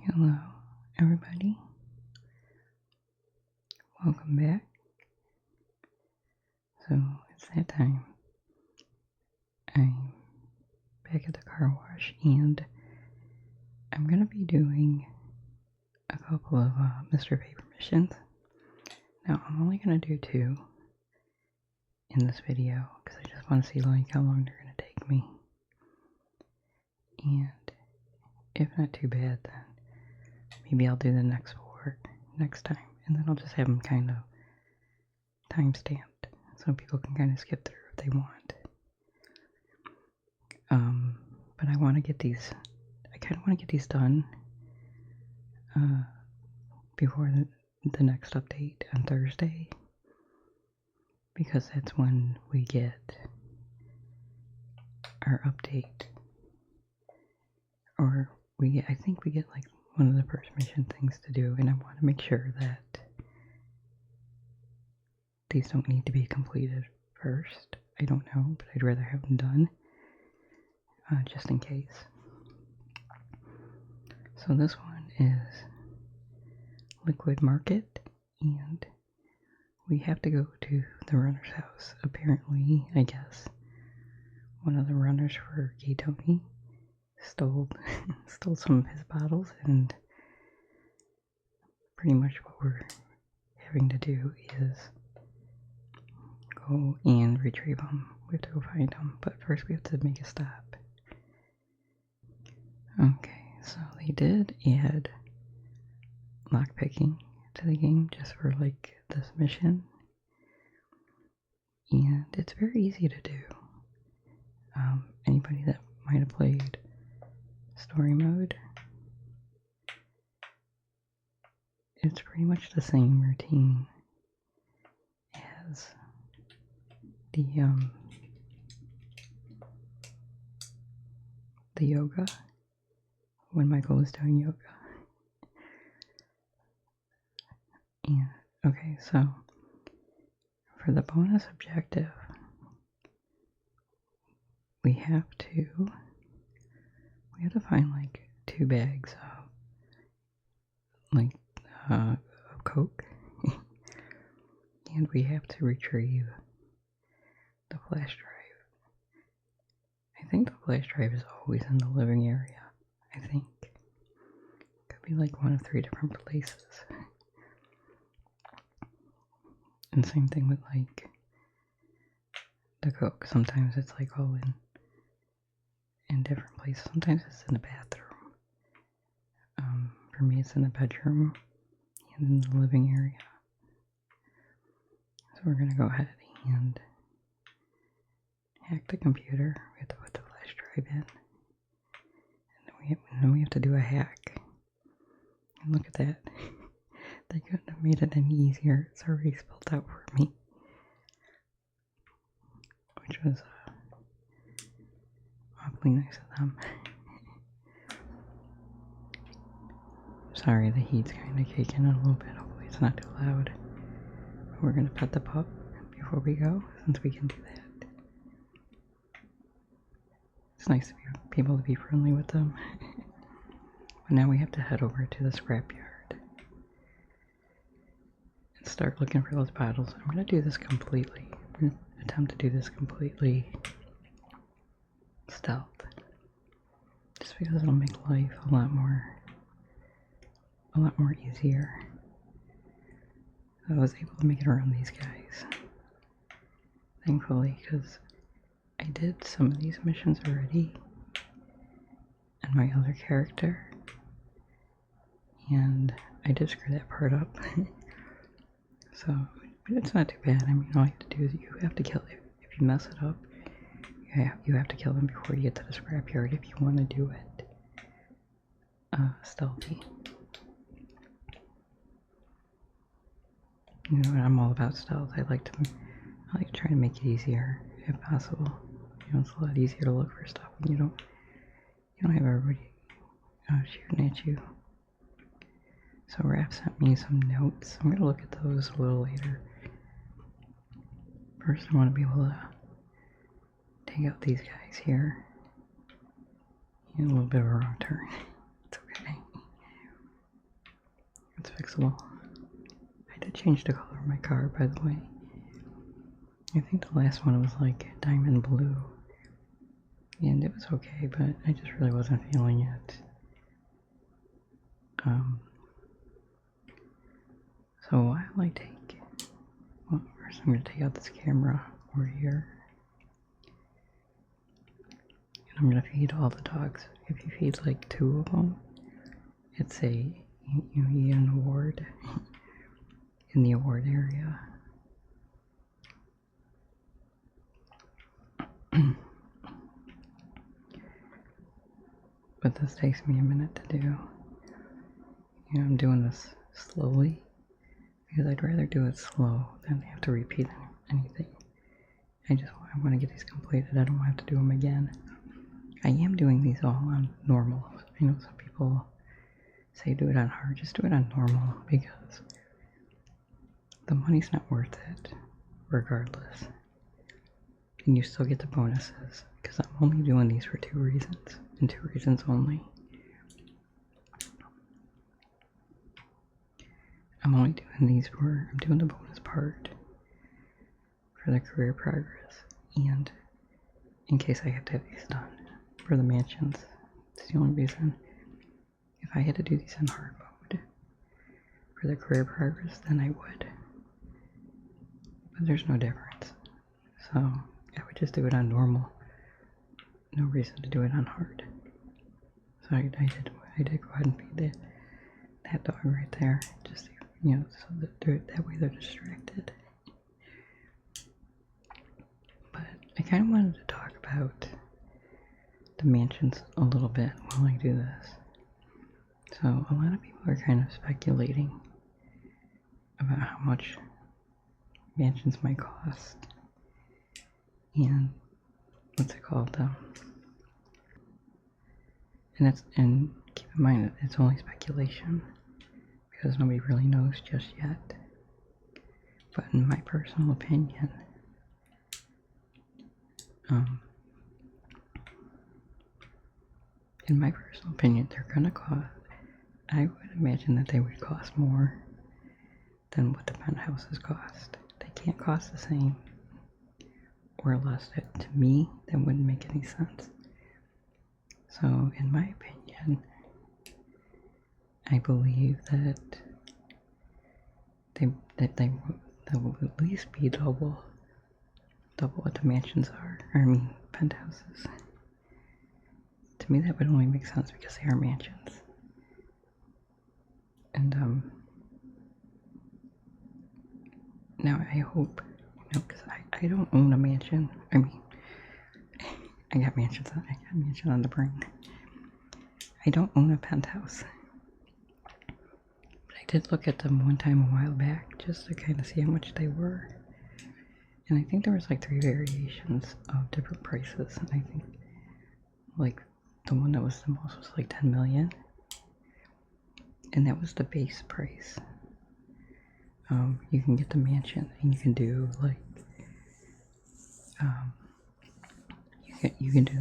Hello, everybody. Welcome back. So it's that time. I'm back at the car wash, and I'm gonna be doing a couple of Mr. Faber missions. Now I'm only gonna do 2 in this video because I just want to see like how long they're gonna take me. And if not too bad, then maybe I'll do the next 4 next time, and then I'll just have them kind of time-stamped so people can kind of skip through if they want. But I want to get these, I kind of want to get these done before the next update on Thursday, because that's when we get our update, or I think we get like one of the first mission things to do, and I want to make sure that these don't need to be completed first. I don't know, but I'd rather have them done just in case. So this one is Liquid Market, and we have to go to the runner's house. Apparently, I guess, one of the runners for Gay Tony stole some of his bottles, and pretty much what we're having to do is go and retrieve them. We have to go find them, but first we have to make a stop. Okay, so they did add lockpicking to the game just for like this mission, and it's very easy to do. Anybody that might have played story mode, it's pretty much the same routine as the yoga, when Michael was doing yoga. And okay, so for the bonus objective, we have to find like 2 bags of like of Coke, and we have to retrieve the flash drive. I think the flash drive is always in the living area. I think could be like one of 3 different places. And same thing with like the Coke. Sometimes it's like all in different places. Sometimes it's in the bathroom. For me, it's in the bedroom and in the living area. So we're gonna go ahead and hack the computer. We have to put the flash drive in, and then we have to do a hack. And look at that. They couldn't have made it any easier. It's already spelled out for me, which was awfully nice of them. Sorry, the heat's kind of kicking in a little bit. Hopefully it's not too loud. But we're going to pet the pup before we go, since we can do that. It's nice to be able to be friendly with them. But now we have to head over to the scrapyard and start looking for those bottles. I'm going to do this completely. I'm going to attempt to do this completely stealth, just because it'll make life a lot more easier. I was able to make it around these guys, thankfully, because I did some of these missions already and my other character, and I did screw that part up. So it's not too bad. I mean, all you have to do is you have to kill it. If you mess it up, you have to kill them before you get to the scrapyard if you want to do it stealthy. You know, I'm all about stealth. I like to try to make it easier if possible. You know, it's a lot easier to look for stuff when you don't have everybody shooting at you. So Raph sent me some notes. I'm gonna look at those a little later. First, I want to be able to take out these guys here. And a little bit of a wrong turn. It's okay. It's fixable. I did change the color of my car, by the way. I think the last one was like diamond blue. And it was okay, but I just really wasn't feeling it. So while I take, well, first I'm going to take out this camera over here. And I'm going to feed all the dogs. If you feed like 2 of them, it's you get an award in the award area. But this takes me a minute to do. I'm doing this slowly because I'd rather do it slow than have to repeat anything. I want to get these completed. I don't want to have to do them again. I am doing these all on normal. I know some people say do it on hard. Just do it on normal because the money's not worth it regardless. And you still get the bonuses because I'm only doing these for 2 reasons and 2 reasons only. I'm only doing these I'm doing the bonus part for the career progress and in case I have to have these done for the mansions. It's the only reason. If I had to do these in hard mode for the career progress, then I would. But there's no difference. So I would just do it on normal. No reason to do it on hard. So I did go ahead and feed that dog right there. Just so that way they're distracted. But I kind of wanted to talk about the mansions a little bit while I do this. So a lot of people are kind of speculating about how much mansions might cost. And what's it called? And keep in mind that it's only speculation because nobody really knows just yet. But in my personal opinion, they're gonna cost. I would imagine that they would cost more than what the penthouses cost. They can't cost the same or less. To me, that wouldn't make any sense. So, in my opinion, I believe that they will at least be double what the mansions are. Penthouses. To me, that would only make sense because they are mansions. And now I hope, because I don't own a mansion. I got mansions on the brain. I don't own a penthouse. But I did look at them one time a while back just to kind of see how much they were. And I think there was like 3 variations of different prices. And I think like the one that was the most was like 10 million. And that was the base price. You can get the mansion and you can do like you can do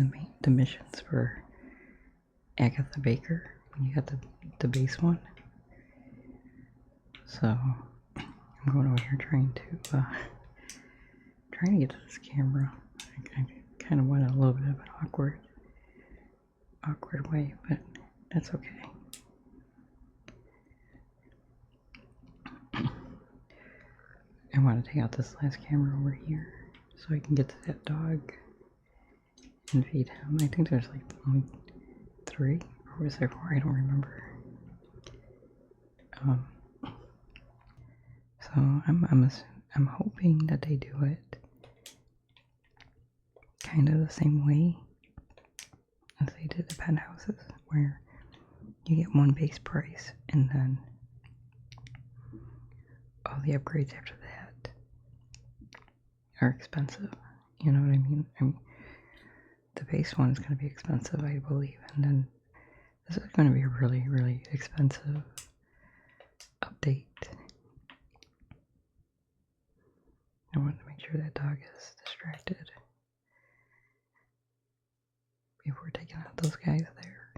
the missions for Agatha Baker when you got the base one. So I'm going over here trying to get to this camera. I kind of went a little bit of an awkward way, but that's okay. I want to take out this last camera over here so I can get to that dog and feed him. I think there's like only 3, or was there 4? I don't remember. So I'm hoping that they do it kind of the same way as they did the penthouses, where you get one base price and then all the upgrades after that are expensive. You know what I mean? The base one is going to be expensive, I believe, and then this is going to be a really, really expensive update. I want to make sure that dog is distracted before taking out those guys there.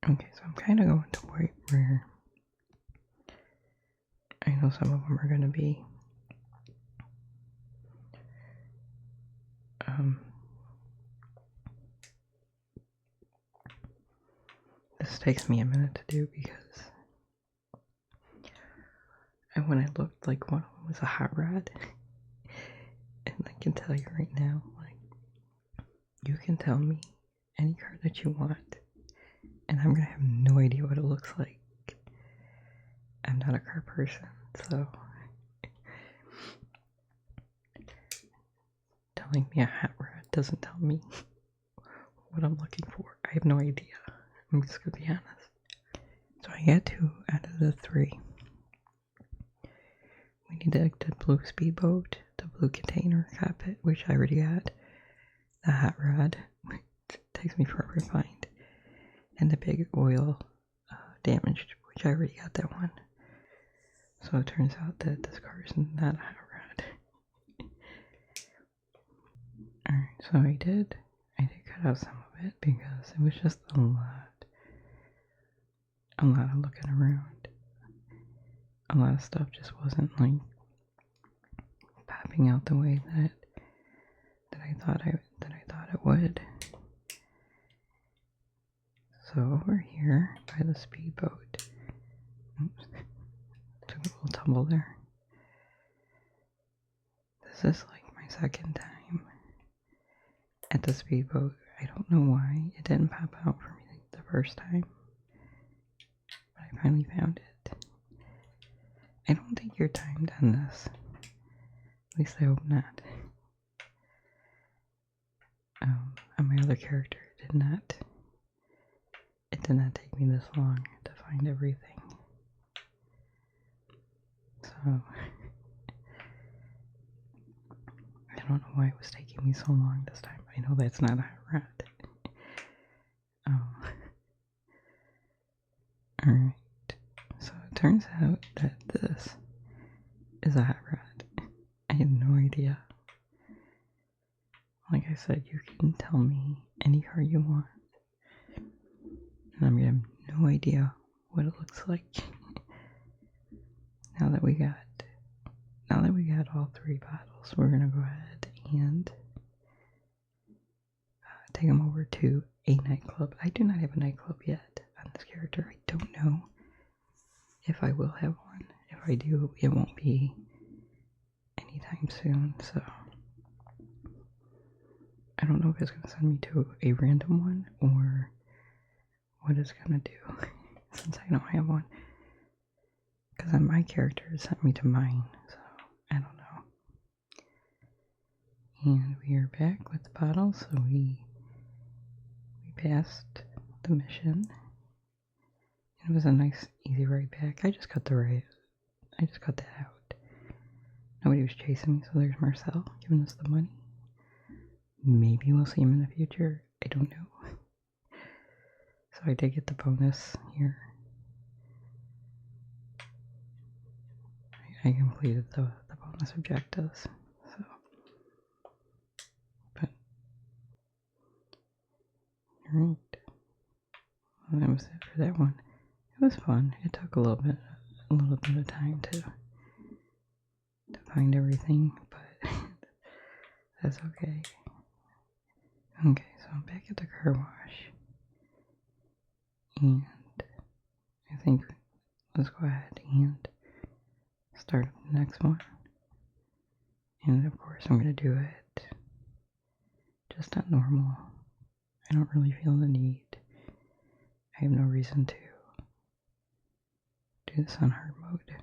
Okay, so I'm kind of going to white where I know some of them are going to be this takes me a minute to do because when I looked, like, one of them was a hot rod. And I can tell you right now, like, you can tell me any car that you want, and I'm gonna have no idea what it looks like. I'm not a car person, so telling me a hot rod doesn't tell me what I'm looking for. I have no idea. I'm just gonna be honest. So I got 2 out of the 3. We need the blue speedboat, the blue container cockpit, which I already got, the hot rod, which takes me forever to find, and the big oil damaged, which I already got that one. So it turns out that this car is not a hot rod. Alright, so I did cut out some of it because it was just a lot of looking around. A lot of stuff just wasn't, like, popping out the way that I thought it would. So over here by the speedboat, oops, took a little tumble there. This is like my second time at the speedboat. I don't know why it didn't pop out for me the first time, but I finally found it. I don't think you're timed on this. At least I hope not. On my other character, it did not take me this long to find everything. So I don't know why it was taking me so long this time. I know that's not a hot rod. Alright. So it turns out that this is a hot rod. I had no idea. Like I said, you can tell me any car you want, and I'm gonna have no idea what it looks like. Now that we got all 3 bottles, we're gonna go ahead and take them over to a nightclub. I do not have a nightclub yet on this character. I don't know if I will have one. If I do, it won't be anytime soon, so I don't know if it's going to send me to a random one or what it's going to do since I don't have one. Because on my character it sent me to mine, so I don't know. And we are back with the bottle, so we passed the mission. It was a nice, easy ride back. I just cut that out. Nobody was chasing me, so there's Marcel giving us the money. Maybe we'll see him in the future. I don't know. So I did get the bonus here. I completed the bonus objectives. So, but alright. Well, that was it for that one. It was fun. It took a little bit of time to find everything, but that's okay. Okay, so I'm back at the car wash, and I think let's go ahead and start the next one. And of course, I'm gonna do it just on normal. I don't really feel the need. I have no reason to do this on hard mode.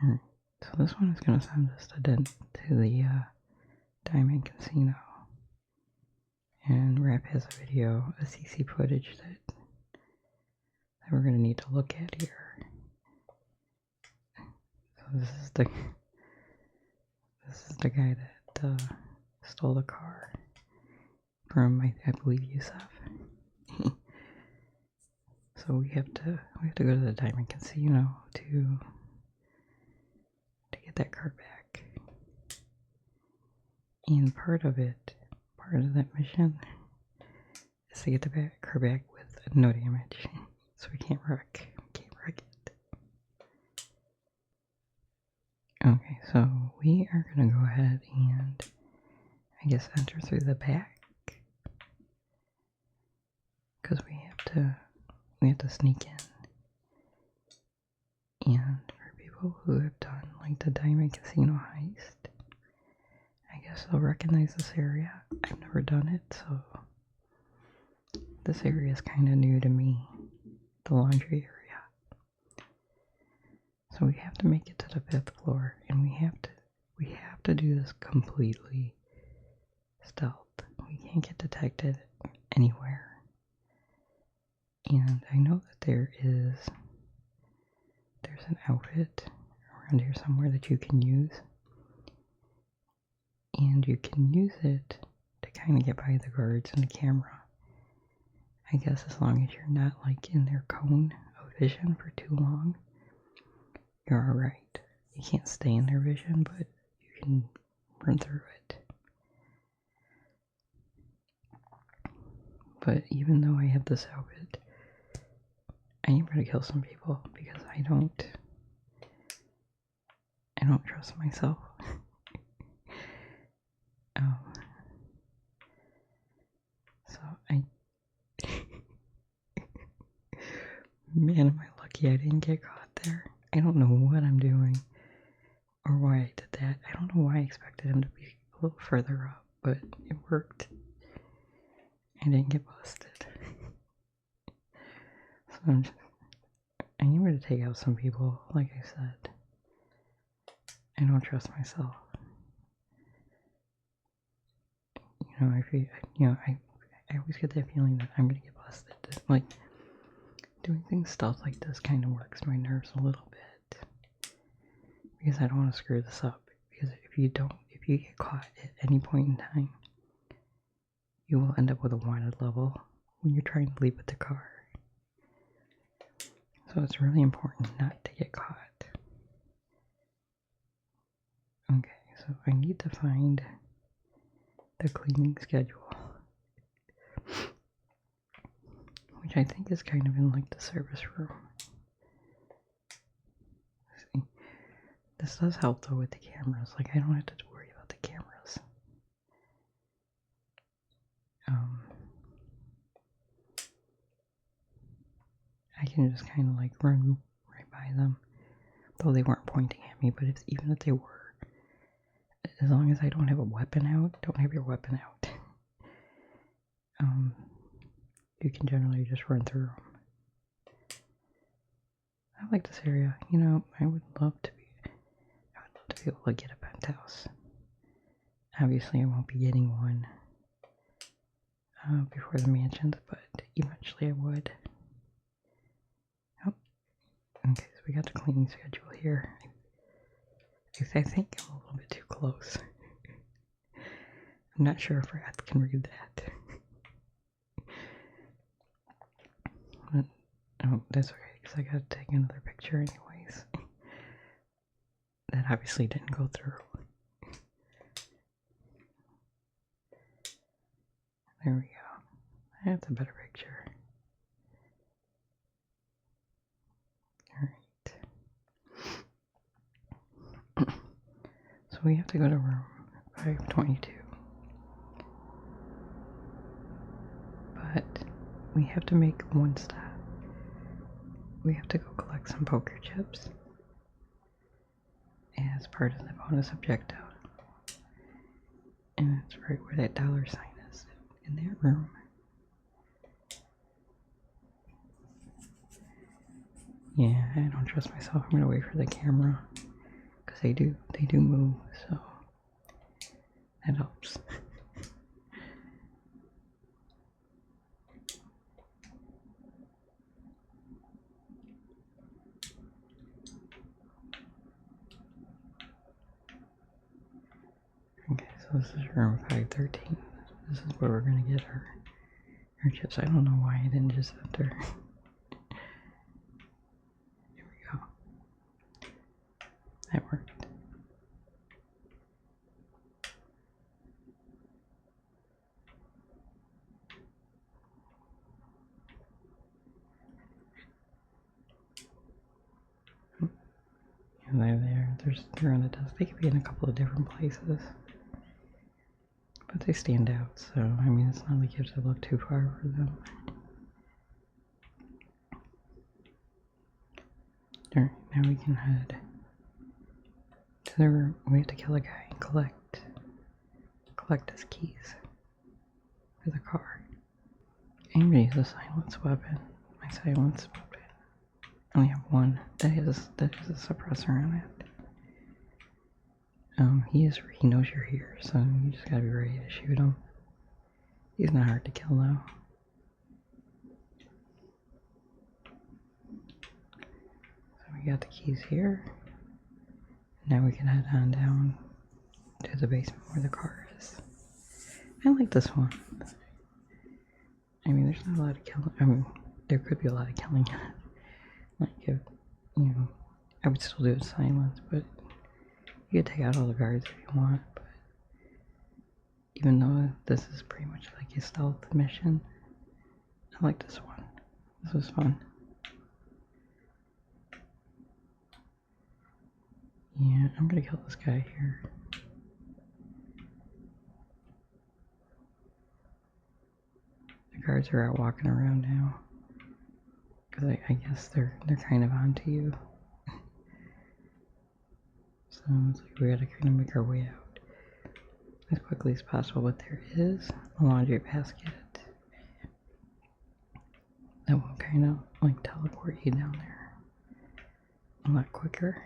Alright, so this one is going to send us to the Diamond Casino. And Rap has a video, a CC footage that we're going to need to look at here. So this is the guy that stole the car from, I believe, Yusuf. So we have to go to the diamond casino to get that car back. And part of that mission is to get the car back with no damage. So we can't wreck it. Okay, so we are gonna go ahead and I guess enter through the back. Because we have to sneak in. And for people who have done like the Diamond Casino heist, I guess they'll recognize this area. I've never done it, so this area is kind of new to me, the laundry area. So we have to make it to the 5th floor, and we have to do this completely stealth. We can't get detected anywhere. And I know that there's an outfit around here somewhere that you can use. And you can use it to kind of get by the guards and the camera. I guess as long as you're not like in their cone of vision for too long, you're alright. You can't stay in their vision, but you can run through it. But even though I have this outfit, I am going to kill some people because I don't trust myself. So man, am I lucky I didn't get caught there. I don't know what I'm doing or why I did that. I don't know why I expected him to be a little further up, but it worked. I didn't get busted. So I need to take out some people, like I said. I don't trust myself. I always get that feeling that I'm gonna get busted. Like, doing things stealth like this kind of works my nerves a little bit. Because I don't want to screw this up. Because if you get caught at any point in time, you will end up with a wanted level when you're trying to leave with the car. So it's really important not to get caught. Okay, so I need to find the cleaning schedule, which I think is kind of in like the service room. See, this does help though with the cameras. Like I don't have to worry about the cameras. I can just kind of like run right by them, though they weren't pointing at me. But even if they were, as long as I don't have a weapon out, don't have your weapon out. You can generally just run through them. I like this area. I would love to be able to get a penthouse. Obviously, I won't be getting one before the mansions, but eventually I would. Oh, okay, so we got the cleaning schedule here. I think I'm a little bit too close. I'm not sure if Wrath can read that. Oh, that's okay, because I gotta take another picture anyways. That obviously didn't go through. There we go. That's a better picture. Alright. So we have to go to room 522. But we have to make one stop. We have to go collect some poker chips as part of the bonus objective. And it's right where that dollar sign is, in that room. Yeah, I don't trust myself. I'm gonna wait for the camera, because they do move, so that helps. Okay, so this is room 513. This is where we're gonna get our chips. I don't know why I didn't just enter. That worked. And they're there. They're on the desk. They could be in a couple of different places. But they stand out, so I mean it's not like you have to look too far for them. Alright, now we can head to the room. We have to kill a guy and collect his keys for the car. I'm gonna use a silence weapon. My silence weapon. I only have one that has a suppressor on it. He knows you're here, so you just gotta be ready to shoot him. He's not hard to kill though. So we got the keys here. Now we can head on down to the basement where the car is. I like this one. I mean, there's not a lot of killing. I mean, there could be a lot of killing. Like, if, you know, I would still do it silent, but you could take out all the guards if you want. But even though this is pretty much like a stealth mission, I like this one. This was fun. Yeah, I'm gonna kill this guy here. The guards are out walking around now. Because I guess they're kind of onto you. So it's like we gotta kind of make our way out as quickly as possible. But there is a laundry basket that will kind of like teleport you down there a lot quicker.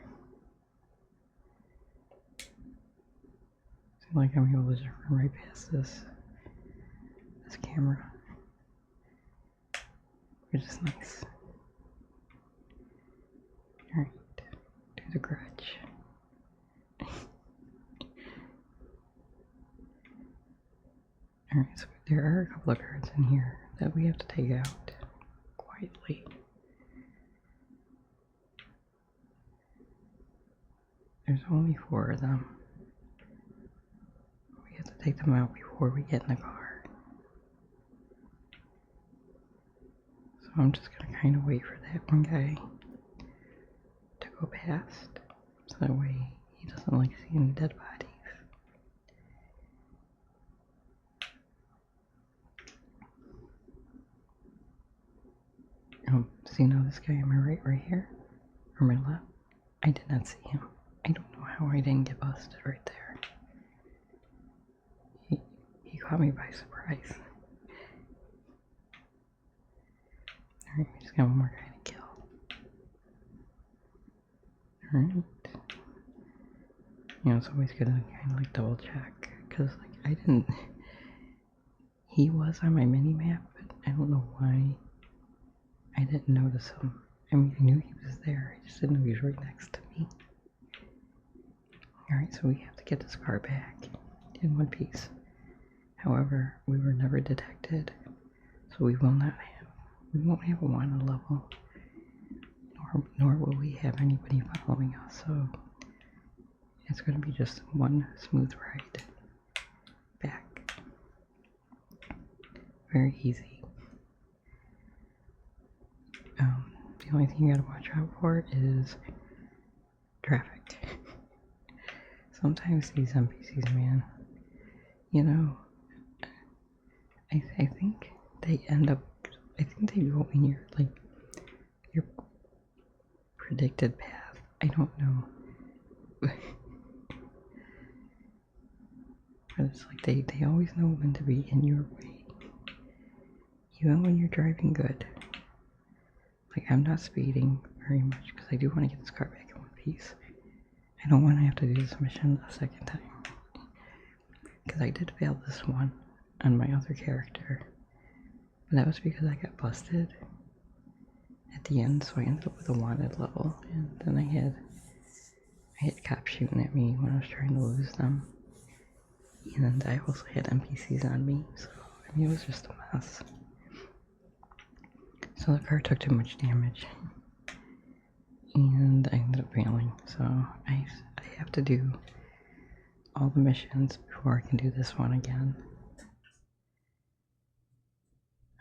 So like I'm able to just run right past this camera, which is nice. Alright, do the grudge. Alright, so there are a couple of cards in here that we have to take out quietly. There's only 4 of them. We have to take them out before we get in the car. So I'm just gonna kind of wait for that one guy to go past, so that way he doesn't like see any dead bodies. See now this guy on my right here, or my left? I did not see him. I don't know how I didn't get busted right there. He caught me by surprise. Alright, we just got one more guy to kill. Alright. You know, it's always good to kind of like double check, because like I didn't. He was on my mini map, but I don't know why I didn't notice him. I mean, I knew he was there, I just didn't know he was right next to me. Alright, so we have to get this car back in one piece. However, we were never detected, so we won't have a wanted level, nor will we have anybody following us, so it's going to be just one smooth ride back. Very easy. The only thing you gotta watch out for is traffic. Sometimes these NPCs, man, you know, I think they end up, I think they go in your predicted path. I don't know. But it's like they always know when to be in your way. Even when you're driving good. Like, I'm not speeding very much because I do want to get this car back in one piece. I don't want to have to do this mission a second time. Because I did fail this one on my other character. But that was because I got busted at the end, so I ended up with a wanted level. And then I had cops shooting at me when I was trying to lose them. And I also had NPCs on me, so I mean, it was just a mess. So the car took too much damage, and I ended up failing, so I have to do all the missions before I can do this one again.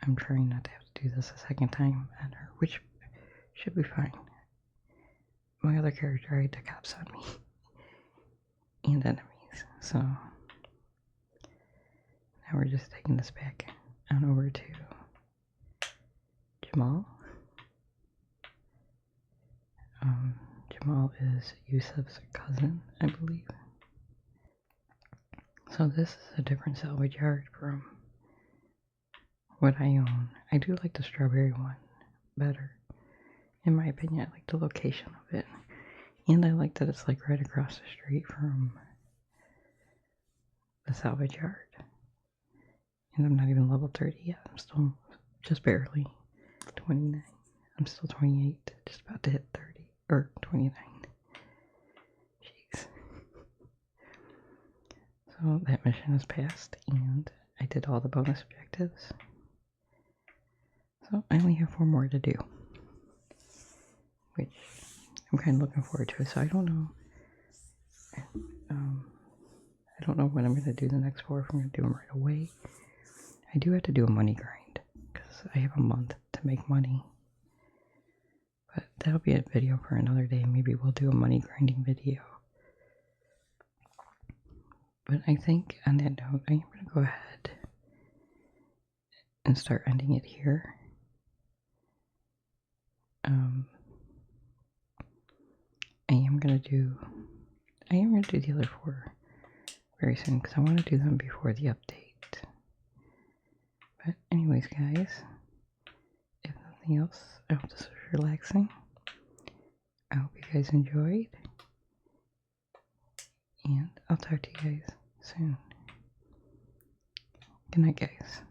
I'm trying not to have to do this a second time, which should be fine. My other character had the cops on me and enemies, so now we're just taking this back on over to Jamal. Jamal is Yusuf's cousin, I believe. So this is a different salvage yard from what I own. I do like the strawberry one better. In my opinion, I like the location of it. And I like that it's like right across the street from the salvage yard. And I'm not even level 30 yet. I'm still just barely 29. I'm still 28, just about to hit 30, or 29. Jeez. So that mission is passed, and I did all the bonus objectives. So I only have 4 more to do, which I'm kind of looking forward to. So I don't know. I don't know when I'm going to do the next 4, if I'm going to do them right away. I do have to do a money grind, because I have a month to make money. But that'll be a video for another day. Maybe we'll do a money grinding video. But I think on that note, I am going to go ahead and start ending it here. I am going to do the other 4 very soon, because I want to do them before the update. But anyways, guys, if nothing else, I hope this was relaxing. I hope you guys enjoyed, and I'll talk to you guys soon. Good night, guys.